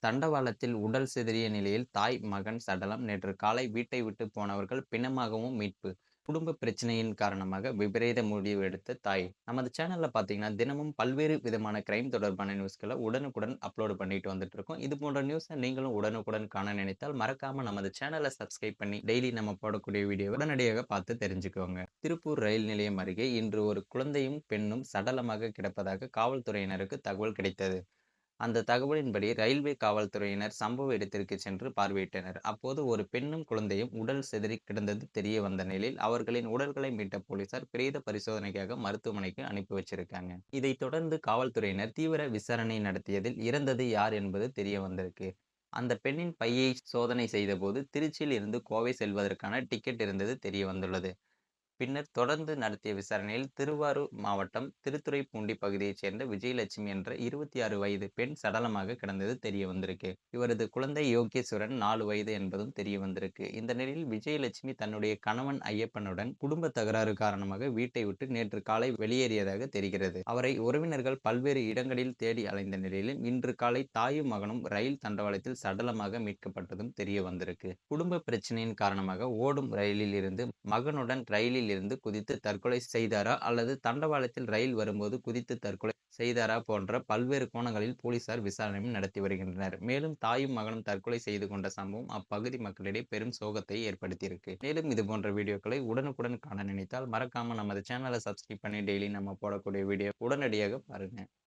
தண்டவாளத்தில் உடல் சிதறிய நிலையில் தாய், மகன் சடலம் நேற்று காலை வீட்டை விட்டு போனவர்கள் பிணமாகவும் மீட்பு. குடும்ப பிரச்சனையின் காரணமாக விபரீத முடிவு எடுத்த தாய். நமது சேனல்ல பார்த்தீங்கன்னா, தினமும் பல்வேறு விதமான கிரைம் தொடர்பான நியூஸ்கள உடனுக்குடன் அப்லோட் பண்ணிட்டு வந்துட்டு இருக்கோம். இது போன்ற நியூஸ நீங்களும் உடனுக்குடன் காண நினைத்தால் மறக்காம நமது சேனல சப்ஸ்கிரைப் பண்ணி டெய்லி நம்ம போடக்கூடிய வீடியோவ உடனடியாக பார்த்து தெரிஞ்சுக்கோங்க. திருப்பூர் ரயில் நிலையம் அருகே இன்று ஒரு குழந்தையும், பெண்ணும் சடலமாக கிடப்பதாக காவல்துறையினருக்கு தகவல் கிடைத்தது. அந்த தகவலின்படி ரயில்வே காவல்துறையினர் சம்பவ இடத்திற்கு சென்று பார்வையிட்டனர். அப்போது ஒரு பெண்ணும் குழந்தையும் உடல் சிதறி கிடந்தது தெரிய வந்த நிலையில் அவர்களின் உடல்களை மீட்ட போலீசார் பிரேத பரிசோதனைக்காக மருத்துவமனைக்கு அனுப்பி வச்சிருக்காங்க. இதைத் தொடர்ந்து காவல்துறையினர் தீவிர விசாரணை நடத்தியதில் இறந்தது யார் என்பது தெரிய வந்திருக்கு. அந்த பெண்ணின் பையை சோதனை செய்தபோது திருச்சியில் இருந்து கோவை செல்வதற்கான டிக்கெட் இருந்தது தெரிய வந்துள்ளது. பின்னர் தொடர்ந்து நடத்திய விசாரணையில் திருவாரூர் மாவட்டம் திருத்துறைப்பூண்டி பகுதியைச் சேர்ந்த விஜயலட்சுமி என்ற 26 வயது பெண் சடலமாக கிடந்தது தெரிய வந்திருக்கு. இவரது குழந்தை யோகேஸ்வரன் 4 வயது என்பதும் தெரிய வந்திருக்கு. இந்த நிலையில் விஜயலட்சுமி தன்னுடைய கணவன் ஐயப்பனுடன் குடும்ப தகராறு காரணமாக வீட்டை விட்டு நேற்று காலை வெளியேறியதாக தெரிகிறது. அவரை உறவினர்கள் பல்வேறு இடங்களில் தேடி அலைந்த நிலையில் இன்று காலை தாயும் மகனும் ரயில் தண்டவாளத்தில் சடலமாக மீட்கப்பட்டதும் தெரிய வந்திருக்கு. குடும்ப பிரச்சனையின் காரணமாக ஓடும் ரயிலில் இருந்து மகனுடன் ரயிலில் இருந்து குதித்து தற்கொலை செய்தாரா அல்லது தண்டவாளத்தில் ரயில் வரும்போது குதித்து தற்கொலை செய்தாரா போன்ற பல்வேறு கோணங்களில் போலீசார் விசாரணையும் நடத்தி வருகின்றனர். மேலும் தாயும் மகனும் தற்கொலை செய்து கொண்ட சம்பவம் அப்பகுதி மக்களிடையே பெரும் சோகத்தை ஏற்படுத்தியிருக்கு. மேலும் இது போன்ற வீடியோக்களை உடனுக்குடன் காண நினைத்தால் மறக்காம நமது சேனலை சப்ஸ்கிரைப் பண்ணி டெய்லி நம்ம போடக்கூடிய வீடியோ உடனடியாக பாருங்க.